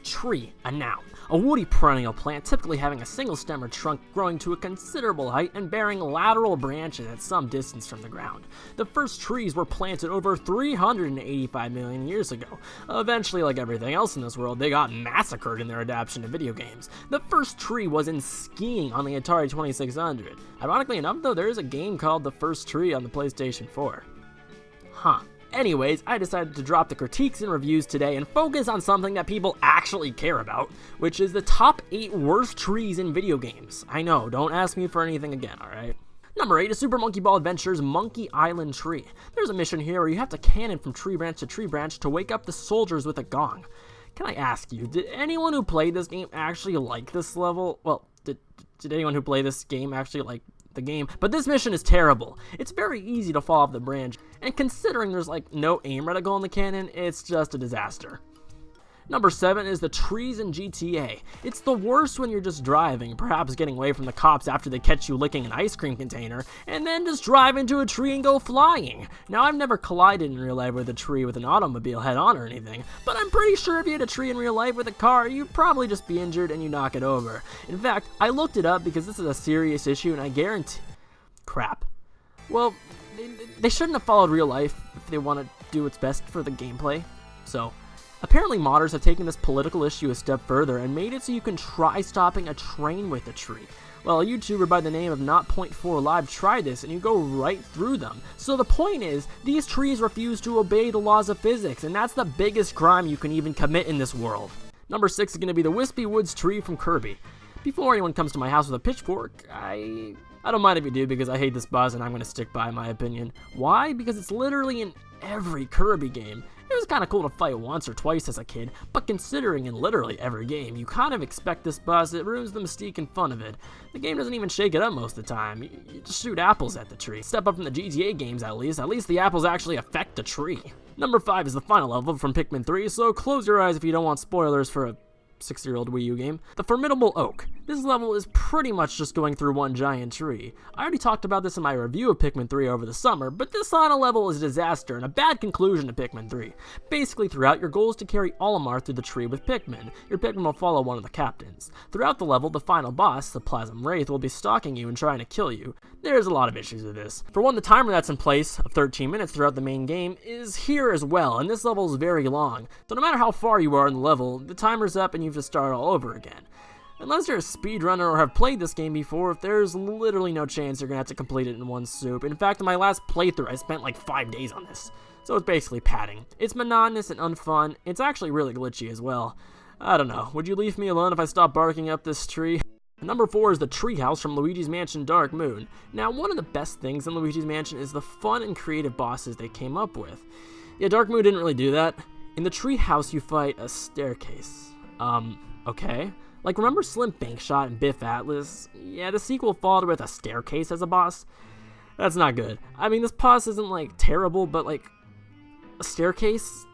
Tree, a noun. A woody perennial plant typically having a single stem or trunk growing to a considerable height and bearing lateral branches at some distance from the ground. The first trees were planted over 385 million years ago. Eventually, like everything else in this world, they got massacred in their adaptation to video games. The first tree was in skiing on the Atari 2600. Ironically enough though, there is a game called The First Tree on the PlayStation 4. Anyways, I decided to drop the critiques and reviews today and focus on something that people actually care about, which is the top 8 worst trees in video games. I know, don't ask me for anything again, alright? Number 8 is Super Monkey Ball Adventure's Monkey Island Tree. There's a mission here where you have to cannon from tree branch to tree branch to wake up the soldiers with a gong. Can I ask you, did anyone who played this game actually like this level? Well, did anyone who played this game actually like the game? But this mission is terrible. It's very easy to fall off the branch, and considering there's like no aim reticle in the cannon, it's just a disaster. Number 7 is the trees in GTA. It's the worst when you're just driving, perhaps getting away from the cops after they catch you licking an ice cream container, and then just drive into a tree and go flying. Now, I've never collided in real life with a tree with an automobile head on or anything, but I'm pretty sure if you hit a tree in real life with a car, you'd probably just be injured and you knock it over. In fact, I looked it up because this is a serious issue and I guarantee... Crap. Well, they shouldn't have followed real life if they want to do what's best for the gameplay, so... Apparently modders have taken this political issue a step further and made it so you can try stopping a train with a tree. Well, a YouTuber by the name of Not.4 Live tried this and you go right through them. So the point is, these trees refuse to obey the laws of physics, and that's the biggest crime you can even commit in this world. Number 6 is going to be the Wispy Woods tree from Kirby. Before anyone comes to my house with a pitchfork, I don't mind if you do because I hate this boss and I'm going to stick by my opinion. Why? Because it's literally in every Kirby game. It was kind of cool to fight once or twice as a kid, but considering in literally every game, you kind of expect this boss, it ruins the mystique and fun of it. The game doesn't even shake it up most of the time, you just shoot apples at the tree. Step up from the GTA games at least the apples actually affect the tree. Number 5 is the final level from Pikmin 3, so close your eyes if you don't want spoilers for a 6-year-old Wii U game. The Formidable Oak. This level is pretty much just going through one giant tree. I already talked about this in my review of Pikmin 3 over the summer, but this final level is a disaster and a bad conclusion to Pikmin 3. Basically, throughout, your goal is to carry Olimar through the tree with Pikmin. Your Pikmin will follow one of the captains. Throughout the level, the final boss, the Plasm Wraith, will be stalking you and trying to kill you. There's a lot of issues with this. For one, the timer that's in place of 13 minutes throughout the main game is here as well, and this level is very long. So no matter how far you are in the level, the timer's up and you have to start all over again. Unless you're a speedrunner or have played this game before, there's literally no chance you're gonna have to complete it in one swoop. In fact, in my last playthrough, I spent like 5 days on this. So it's basically padding. It's monotonous and unfun. It's actually really glitchy as well. I don't know. Would you leave me alone if I stopped barking up this tree? Number 4 is the Treehouse from Luigi's Mansion Dark Moon. Now, one of the best things in Luigi's Mansion is the fun and creative bosses they came up with. Yeah, Dark Moon didn't really do that. In the Treehouse, you fight a staircase. Okay. Like, remember Slim Bankshot and Biff Atlas? Yeah, the sequel followed with a staircase as a boss. That's not good. I mean, this boss isn't, like, terrible, but, like, a staircase?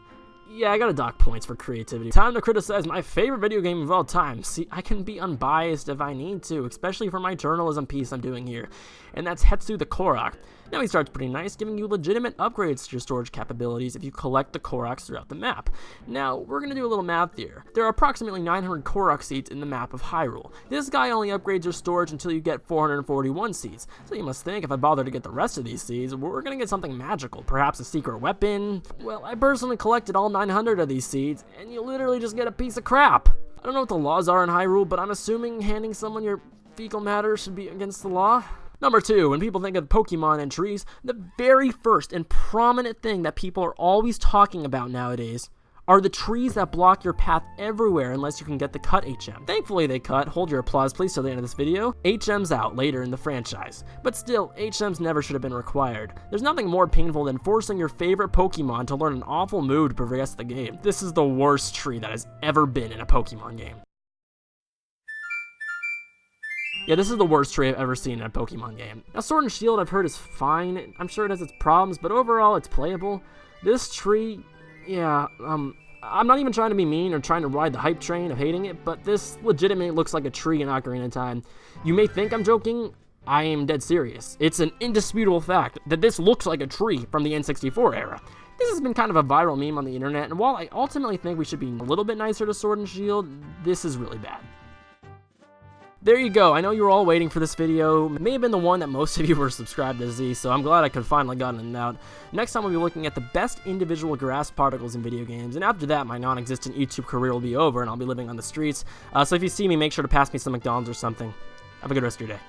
Yeah, I gotta dock points for creativity. Time to criticize my favorite video game of all time. See, I can be unbiased if I need to, especially for my journalism piece I'm doing here. And that's Hetsu the Korok. Now he starts pretty nice, giving you legitimate upgrades to your storage capabilities if you collect the Koroks throughout the map. Now, we're gonna do a little math here. There are approximately 900 Korok seats in the map of Hyrule. This guy only upgrades your storage until you get 441 seats. So you must think, if I bother to get the rest of these seeds, we're gonna get something magical, perhaps a secret weapon. Well, I personally collected all 900 of these seeds, and you literally just get a piece of crap. I don't know what the laws are in Hyrule, but I'm assuming handing someone your fecal matter should be against the law. Number 2, when people think of Pokemon and trees, the very first and prominent thing that people are always talking about nowadays are the trees that block your path everywhere unless you can get the cut HM. Thankfully they cut, hold your applause please till the end of this video, HM's out later in the franchise. But still, HM's never should have been required. There's nothing more painful than forcing your favorite Pokemon to learn an awful move to progress the game. This is the worst tree that has ever been in a Pokemon game. Yeah, this is the worst tree I've ever seen in a Pokemon game. Now, Sword and Shield I've heard is fine. I'm sure it has its problems, but overall it's playable. This tree, yeah, I'm not even trying to be mean or trying to ride the hype train of hating it, but this legitimately looks like a tree in Ocarina of Time. You may think I'm joking, I am dead serious. It's an indisputable fact that this looks like a tree from the N64 era. This has been kind of a viral meme on the internet, and while I ultimately think we should be a little bit nicer to Sword and Shield, this is really bad. There you go. I know you were all waiting for this video. It may have been the one that most of you were subscribed to see, so I'm glad I could finally gotten it out. Next time we'll be looking at the best individual grass particles in video games, and after that my non-existent YouTube career will be over and I'll be living on the streets. So if you see me, make sure to pass me some McDonald's or something. Have a good rest of your day.